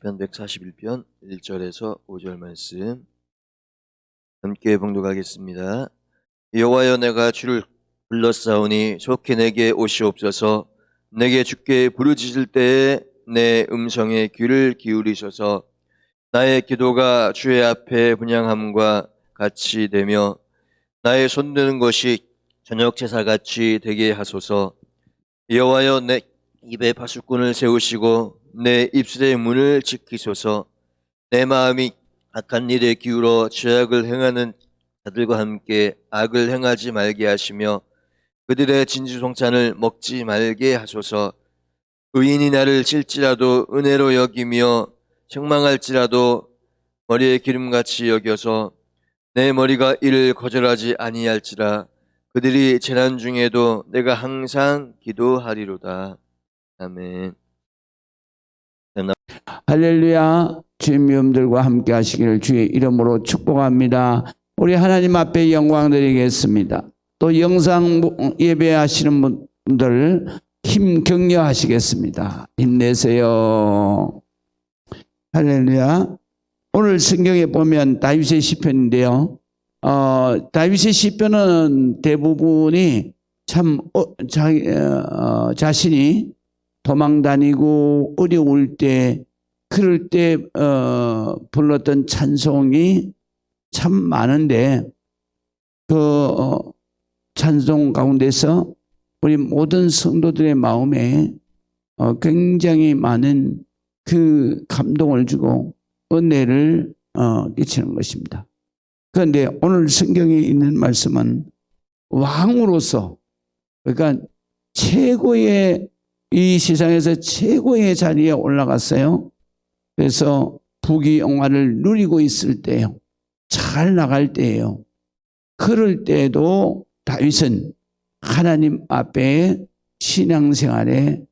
시편 141편 1절에서 5절 말씀 함께 봉독하겠습니다. 여호와여, 내가 주를 불렀사오니 속히 내게 오시옵소서. 내게 주께 부르짖을 때에 내 음성에 귀를 기울이셔서 나의 기도가 주의 앞에 분향함과 같이 되며 나의 손드는 것이 저녁 제사같이 되게 하소서. 여호와여, 내 입에 파수꾼을 세우시고 내 입술의 문을 지키소서. 내 마음이 악한 일에 기울어 죄악을 행하는 자들과 함께 악을 행하지 말게 하시며 그들의 진주송찬을 먹지 말게 하소서. 의인이 나를 칠지라도 은혜로 여기며 책망할지라도 머리에 기름같이 여겨서 내 머리가 이를 거절하지 아니할지라. 그들이 재난 중에도 내가 항상 기도하리로다. 아멘. 할렐루야. 주의 미움들과 함께 하시기를 주의 이름으로 축복합니다. 우리 하나님 앞에 영광 드리겠습니다. 또 영상 예배하시는 분들 힘 격려하시겠습니다. 힘내세요. 할렐루야. 오늘 성경에 보면 다윗의 시편인데요. 다윗의 시편은 대부분이 참 자신이 도망 다니고 어려울 때 그럴 때 불렀던 찬송이 참 많은데 그 찬송 가운데서 우리 모든 성도들의 마음에 굉장히 많은 그 감동을 주고 은혜를 끼치는 것입니다. 그런데 오늘 성경에 있는 말씀은 왕으로서, 그러니까 최고의, 이 세상에서 최고의 자리에 올라갔어요. 그래서 부귀영화를 누리고 있을 때요, 잘 나갈 때예요. 그럴 때에도 다윗은 하나님 앞에 신앙생활에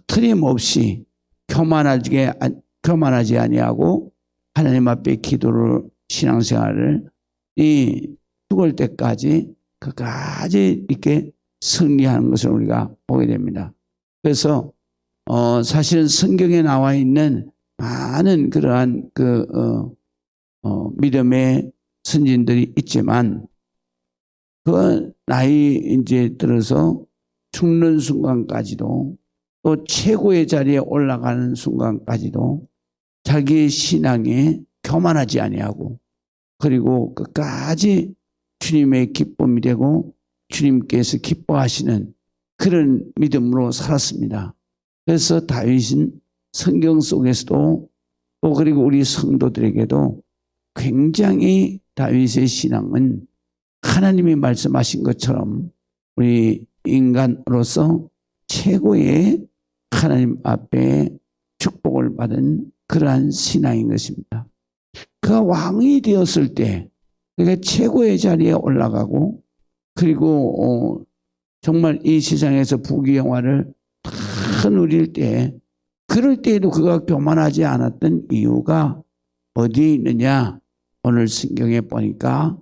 틀림없이 교만하지 아니하고 하나님 앞에 기도를, 신앙생활을 죽을 때까지 끝까지 이렇게 승리하는 것을 우리가 보게 됩니다. 그래서 사실은 성경에 나와 있는 많은 그러한 믿음의 선진들이 있지만 그 나이 이제 들어서 죽는 순간까지도 또 최고의 자리에 올라가는 순간까지도 자기의 신앙에 교만하지 아니하고 그리고 끝까지 주님의 기쁨이 되고 주님께서 기뻐하시는 그런 믿음으로 살았습니다. 그래서 다윗은 성경 속에서도 또 그리고 우리 성도들에게도 굉장히 다윗의 신앙은 하나님이 말씀하신 것처럼 우리 인간으로서 최고의 하나님 앞에 축복을 받은 그러한 신앙인 것입니다. 그가 왕이 되었을 때 그가 최고의 자리에 올라가고 그리고 정말 이 세상에서 부귀영화를 다 누릴 때 그럴 때에도 그가 교만하지 않았던 이유가 어디에 있느냐? 오늘 성경에 보니까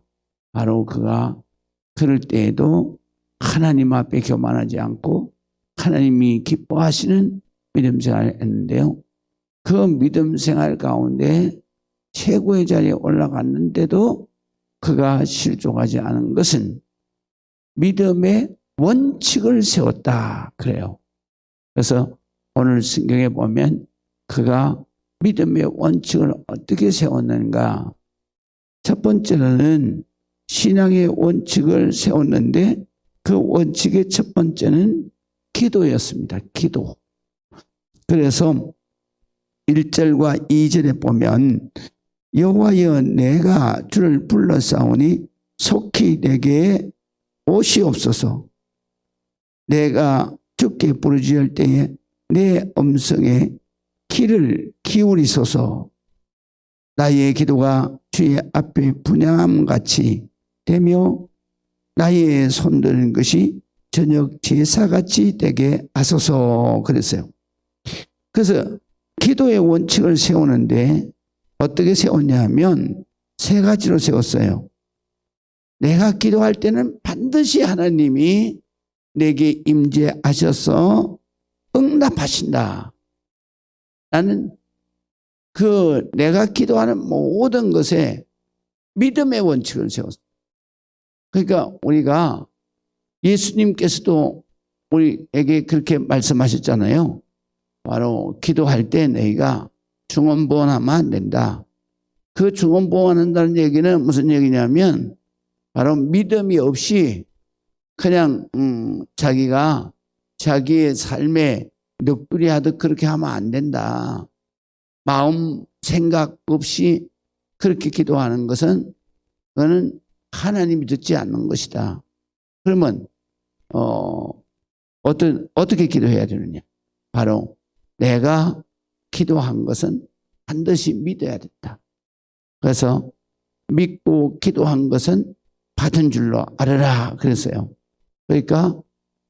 바로 그가 그럴 때에도 하나님 앞에 교만하지 않고 하나님이 기뻐하시는 믿음 생활을 했는데요. 그 믿음 생활 가운데 최고의 자리에 올라갔는데도 그가 실족하지 않은 것은 믿음의 원칙을 세웠다 그래요. 그래서 오늘 성경에 보면 그가 믿음의 원칙을 어떻게 세웠는가? 첫 번째는 신앙의 원칙을 세웠는데 그 원칙의 첫 번째는 기도였습니다. 기도. 그래서 1절과 2절에 보면 여호와여, 내가 주를 불렀사오니 속히 내게 오시옵소서. 내가 주께 부르짖을 때에 내 음성에 귀를 기울이소서. 나의 기도가 주의 앞에 분향함같이 되며 나의 손드는 것이 저녁 제사같이 되게 하소서 그랬어요. 그래서 기도의 원칙을 세우는데 어떻게 세웠냐 하면 세 가지로 세웠어요. 내가 기도할 때는 반드시 하나님이 내게 임재하셔서 응답하신다. 나는 그 내가 기도하는 모든 것에 믿음의 원칙을 세웠어요. 그러니까 우리가 예수님께서도 우리에게 그렇게 말씀하셨잖아요. 바로 기도할 때 너희가 중언부언하면 안 된다. 그 중언부언한다는 얘기는 무슨 얘기냐면 바로 믿음이 없이 그냥 자기가 자기의 삶에 넋두리 하듯 그렇게 하면 안 된다. 마음 생각 없이 그렇게 기도하는 것은 그거는 하나님이 듣지 않는 것이다. 그러면 어떻게 기도해야 되느냐? 바로 내가 기도한 것은 반드시 믿어야 된다. 그래서 믿고 기도한 것은 받은 줄로 알아라 그랬어요. 그러니까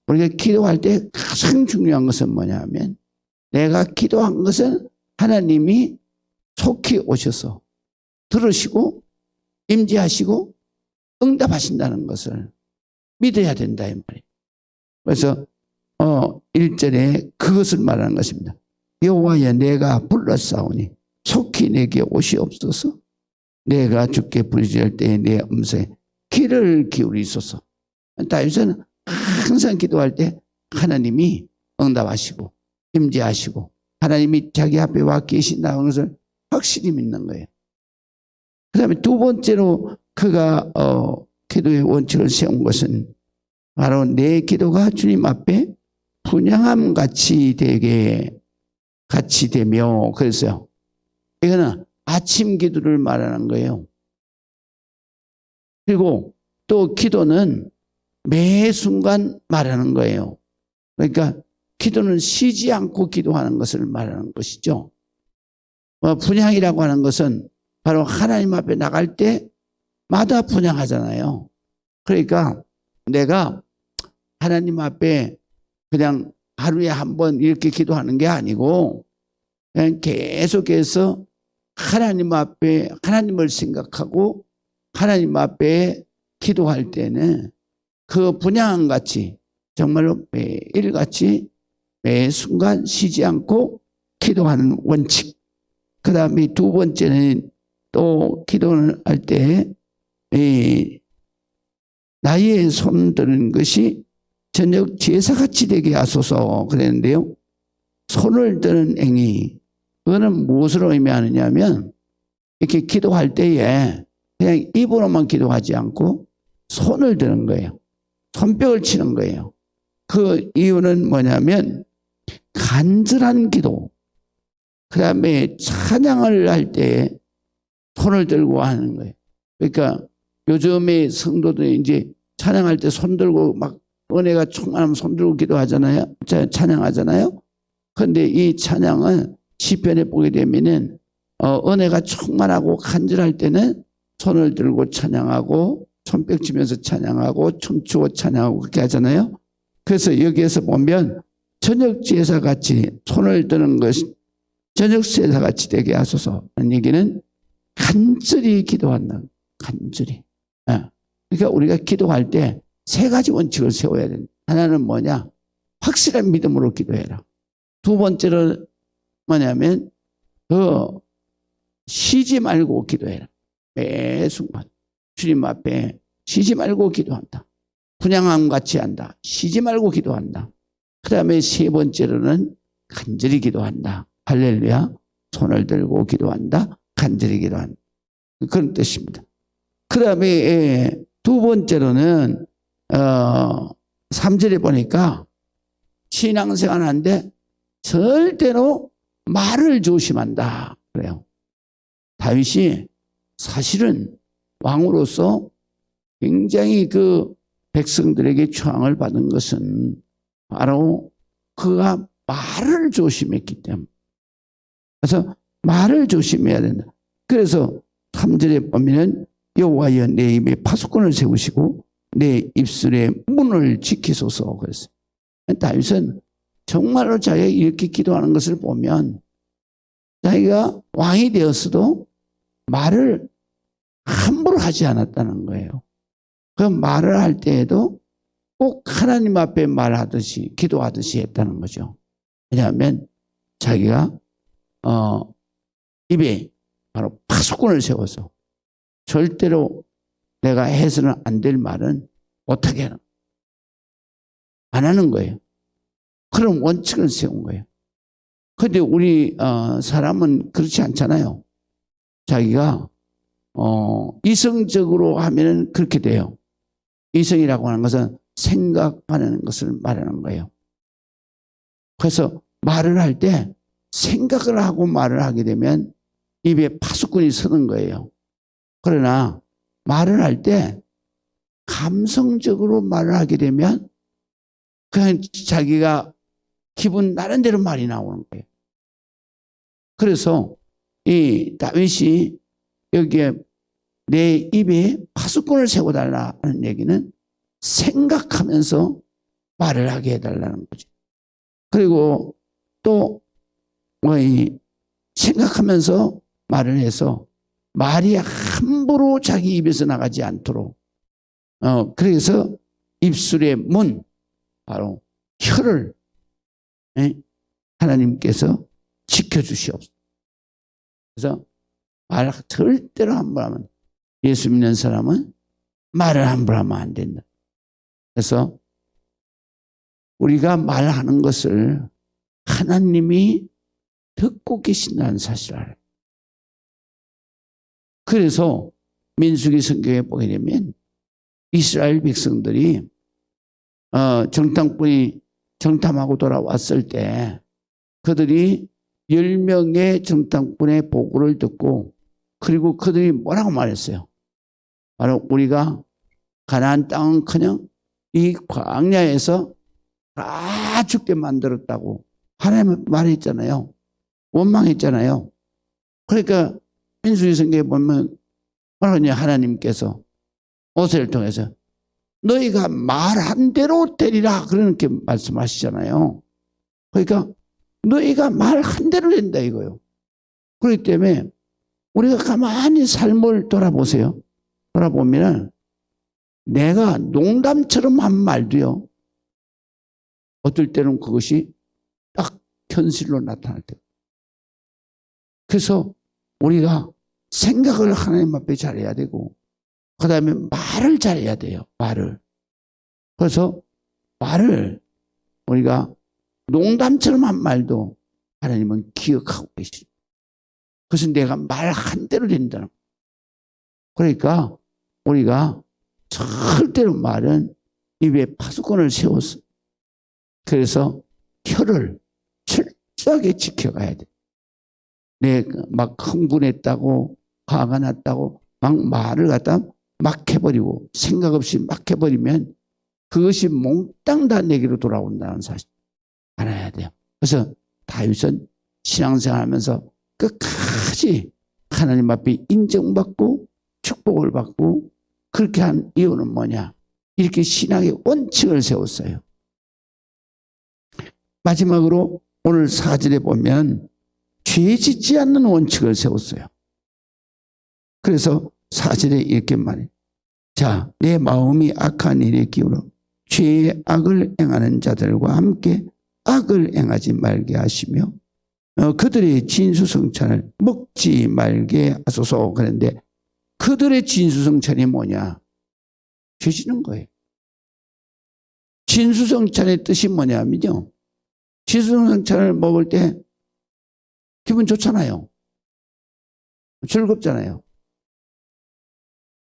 우리가 기도할 때 가장 중요한 것은 뭐냐면 내가 기도한 것은 하나님이 속히 오셔서 들으시고 임재하시고 응답하신다는 것을 믿어야 된다 이 말이에요. 그래서 1절에 그것을 말하는 것입니다. 여호와여 내가 불렀사오니 속히 내게 오시옵소서. 내가 주께 부르짖을 때에 내 음성에 귀를 기울이소서. 다윗은 항상 기도할 때 하나님이 응답하시고 임재하시고 하나님이 자기 앞에 와 계신다는 것을 확실히 믿는 거예요. 그 다음에 두 번째로 그가 기도의 원칙을 세운 것은 바로 내 기도가 주님 앞에 분향함 같이 되며 그랬어요. 이거는 아침 기도를 말하는 거예요. 그리고 또 기도는 매 순간 말하는 거예요. 그러니까 기도는 쉬지 않고 기도하는 것을 말하는 것이죠. 분향이라고 하는 것은 바로 하나님 앞에 나갈 때마다 분향하잖아요. 그러니까 내가 하나님 앞에 그냥 하루에 한 번 이렇게 기도하는 게 아니고 그냥 계속해서 하나님 앞에 하나님을 생각하고 하나님 앞에 기도할 때는 그 분향한 같이 정말로 매일같이 매 순간 쉬지 않고 기도하는 원칙. 그 다음에 두 번째는 또 기도를 할 때 나의 손 드는 것이 저녁 제사같이 되게 하소서 그랬는데요. 손을 드는 행위 그거는 무엇으로 의미하느냐면 이렇게 기도할 때에 그냥 입으로만 기도하지 않고 손을 드는 거예요. 손뼉을 치는 거예요. 그 이유는 뭐냐면 간절한 기도 그 다음에 찬양을 할 때 손을 들고 하는 거예요. 그러니까 요즘에 성도들이 이제 찬양할 때 손 들고 막 은혜가 충만하면 손 들고 기도하잖아요. 찬양하잖아요. 그런데 이 찬양은 시편에 보게 되면은 은혜가 충만하고 간절할 때는 손을 들고 찬양하고 손뼉 치면서 찬양하고 춤추고 찬양하고 그렇게 하잖아요. 그래서 여기에서 보면 저녁 제사같이 손을 드는 것이 저녁 제사같이 되게 하소서 하는 얘기는 간절히 기도한다. 간절히. 그러니까 우리가 기도할 때 세 가지 원칙을 세워야 된다. 하나는 뭐냐? 확실한 믿음으로 기도해라. 두 번째로 뭐냐면 쉬지 말고 기도해라. 매 순간 주님 앞에 쉬지 말고 기도한다. 분향함 같이 한다. 쉬지 말고 기도한다. 그 다음에 세 번째로는 간절히 기도한다. 할렐루야. 손을 들고 기도한다. 간절히 기도한다. 그런 뜻입니다. 그 다음에 두 번째로는 3절에 보니까 신앙생활 하는데 절대로 말을 조심한다. 그래요. 다윗이 사실은 왕으로서 굉장히 그 백성들에게 초항을 받은 것은 바로 그가 말을 조심했기 때문에. 그래서 말을 조심해야 된다. 그래서 3절에 보면은 여호와여 내 입에 파수꾼을 세우시고 내 입술에 문을 지키소서 그랬어요. 다윗은 정말로 자기가 이렇게 기도하는 것을 보면 자기가 왕이 되었어도 말을 함부로 하지 않았다는 거예요. 그 말을 할 때에도 꼭 하나님 앞에 말하듯이 기도하듯이 했다는 거죠. 왜냐하면 자기가 입에 바로 파수꾼을 세워서 절대로 내가 해서는 안 될 말은 못하게 하는, 안 하는 거예요. 그런 원칙을 세운 거예요. 그런데 우리 사람은 그렇지 않잖아요. 자기가 이성적으로 하면은 그렇게 돼요. 이성이라고 하는 것은 생각하는 것을 말하는 거예요. 그래서 말을 할 때 생각을 하고 말을 하게 되면 입에 파수꾼이 서는 거예요. 그러나 말을 할 때 감성적으로 말을 하게 되면 그냥 자기가 기분 나는 대로 말이 나오는 거예요. 그래서 이 다윗이 여기에 내 입에 파수꾼을 세워달라는 얘기는 생각하면서 말을 하게 해달라는 거죠. 그리고 또 생각하면서 말을 해서 말이 함부로 자기 입에서 나가지 않도록 그래서 입술의 문, 바로 혀를 하나님께서 지켜주시옵소서. 그래서 말 절대로 함부로 하면, 예수 믿는 사람은 말을 함부로 하면 안 된다. 그래서 우리가 말하는 것을 하나님이 듣고 계신다는 사실을 알아요. 그래서 민수기 성경에 보게 되면 이스라엘 백성들이 정탐꾼이 정탐하고 돌아왔을 때 그들이 10명의 정탐꾼의 보고를 듣고, 그리고 그들이 뭐라고 말했어요? 바로 우리가 가나안 땅은커녕 이 광야에서 다 죽게 만들었다고 하나님은 말했잖아요. 원망했잖아요. 그러니까 민수기 성경에 보면 뭐라고 하냐, 하나님께서 모세를 통해서 너희가 말한 대로 되리라 그렇게 말씀하시잖아요. 그러니까 너희가 말한 대로 된다 이거요. 그렇기 때문에 우리가 가만히 삶을 돌아보세요. 돌아보면 내가 농담처럼 한 말도요, 어떨 때는 그것이 딱 현실로 나타날 때. 그래서 우리가 생각을 하나님 앞에 잘해야 되고, 그 다음에 말을 잘해야 돼요. 말을. 그래서 말을 우리가 농담처럼 한 말도 하나님은 기억하고 계십니다. 그래서 내가 말한 대로 된다는 거예요. 그러니까 우리가 절대로 말은 입에 파수꾼을 세웠어. 그래서 혀를 철저하게 지켜가야 돼. 막 흥분했다고, 화가 났다고 막 말을 갖다 막 해버리고 생각 없이 막 해버리면 그것이 몽땅 다 내게로 돌아온다는 사실 알아야 돼요. 그래서 다윗은 신앙생활하면서 끝까지 하나님 앞에 인정받고 축복을 받고, 그렇게 한 이유는 뭐냐? 이렇게 신앙의 원칙을 세웠어요. 마지막으로 오늘 4절에 보면 죄 짓지 않는 원칙을 세웠어요. 그래서 4절에 이렇게 말해요. 자, 내 마음이 악한 일에 기울어 죄의 악을 행하는 자들과 함께 악을 행하지 말게 하시며 그들의 진수성찬을 먹지 말게 하소서. 그런데 그들의 진수성찬이 뭐냐? 죄 짓는 거예요. 진수성찬의 뜻이 뭐냐면요, 진수성찬을 먹을 때 기분 좋잖아요. 즐겁잖아요.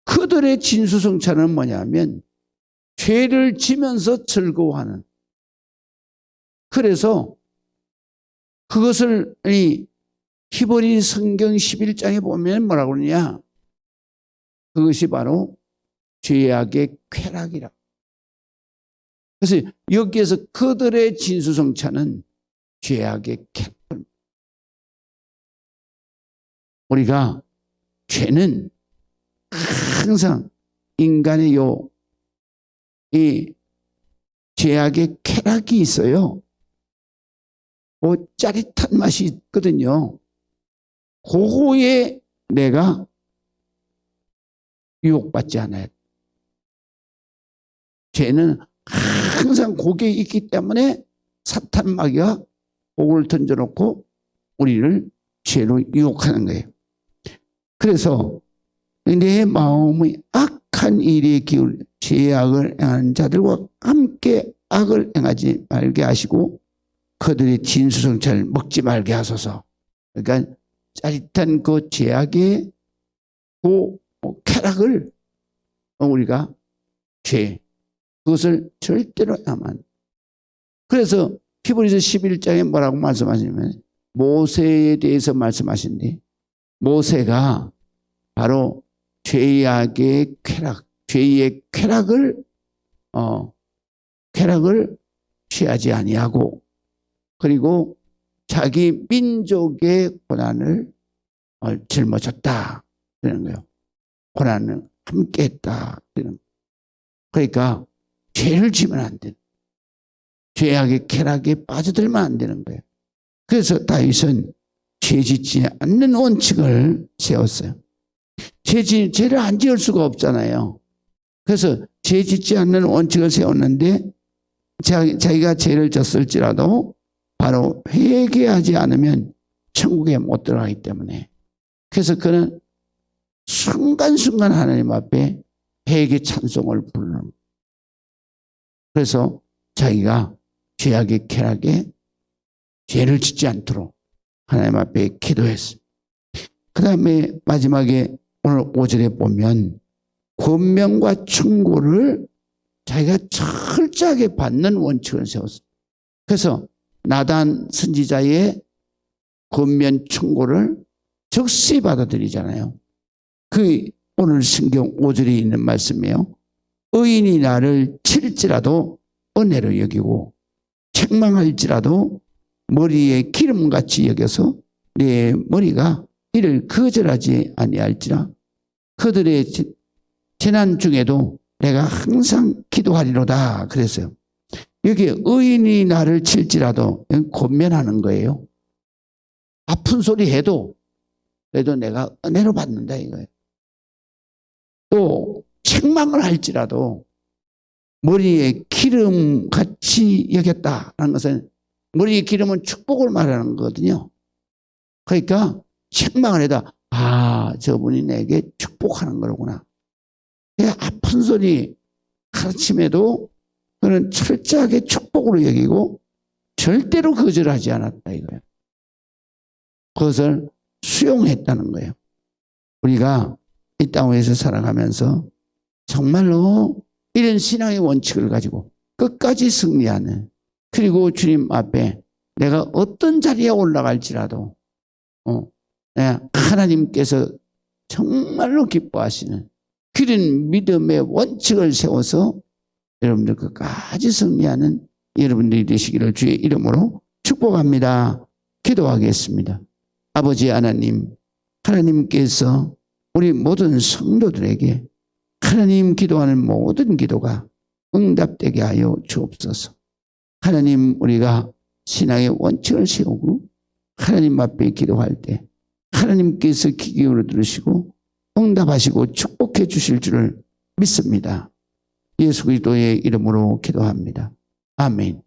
그들의 진수성찬은 뭐냐면 죄를 지면서 즐거워하는. 그래서 그것을 이 히브리 성경 11장에 보면 뭐라고 그러냐? 그것이 바로 죄악의 쾌락이라. 그래서 여기에서 그들의 진수성찬은 죄악의 쾌락. 우리가 죄는 항상 인간의 이 죄악의 쾌락이 있어요. 짜릿한 맛이 있거든요. 그거에 내가 유혹받지 않아요. 죄는 항상 거기에 있기 때문에 사탄 마귀가 복을 던져놓고 우리를 죄로 유혹하는 거예요. 그래서 내 마음이 악한 일에 기울 죄악을 행하는 자들과 함께 악을 행하지 말게 하시고 그들의 진수성찬을 먹지 말게 하소서. 그러니까 짜릿한 그 죄악의 그 쾌락을 우리가 그것을 절대로 하면. 그래서 히브리서 11장에 뭐라고 말씀하시냐면 모세에 대해서 말씀하신데 모세가 바로 죄악의 쾌락, 죄의 쾌락을 취하지 아니하고 그리고 자기 민족의 고난을 짊어졌다 그러는 거예요. 고난을 함께했다 그러는 거예요. 그러니까 죄를 지면 안 되는, 죄악의 쾌락에 빠져들면 안 되는 거예요. 그래서 다윗은 죄 짓지 않는 원칙을 세웠어요. 죄를 안 지을 수가 없잖아요. 그래서 죄 짓지 않는 원칙을 세웠는데 자기가 죄를 졌을지라도 바로 회개하지 않으면 천국에 못 들어가기 때문에 그래서 그는 순간순간 하나님 앞에 회개 찬송을 부르는 거예요. 그래서 자기가 죄악의 쾌락에 죄를 짓지 않도록 하나님 앞에 기도했습니다. 그 다음에 마지막에 오늘 5절에 보면 권면과 충고를 자기가 철저하게 받는 원칙을 세웠습니다. 그래서 나단 선지자의 권면 충고를 적시 받아들이잖아요. 그 오늘 성경 5절에 있는 말씀이에요. 의인이 나를 칠지라도 은혜로 여기고 책망할지라도 머리에 기름같이 여겨서 내 머리가 이를 거절하지 아니할지라. 그들의 재난 중에도 내가 항상 기도하리로다 그랬어요. 여기 의인이 나를 칠지라도 권면하는 거예요. 아픈 소리 해도 그래도 내가 은혜로 받는다 이거예요. 또 책망을 할지라도 머리에 기름같이 여겼다라는 것은 머리에 기름은 축복을 말하는 거거든요. 그러니까 책망을 해도 저분이 내게 축복하는 거구나. 아픈 소리 가르침에도 그는 철저하게 축복으로 여기고 절대로 거절하지 않았다 이거예요. 그것을 수용했다는 거예요. 우리가 이 땅에서 살아가면서 정말로 이런 신앙의 원칙을 가지고 끝까지 승리하는, 그리고 주님 앞에 내가 어떤 자리에 올라갈지라도 하나님께서 정말로 기뻐하시는 그런 믿음의 원칙을 세워서 여러분들 끝까지 승리하는 여러분들이 되시기를 주의 이름으로 축복합니다. 기도하겠습니다. 아버지 하나님, 하나님께서 우리 모든 성도들에게 하나님 기도하는 모든 기도가 응답되게 하여 주옵소서. 하나님, 우리가 신앙의 원칙을 세우고 하나님 앞에 기도할 때 하나님께서 귀 기울여 들으시고 응답하시고 축복해 주실 줄을 믿습니다. 예수 그리스도의 이름으로 기도합니다. 아멘.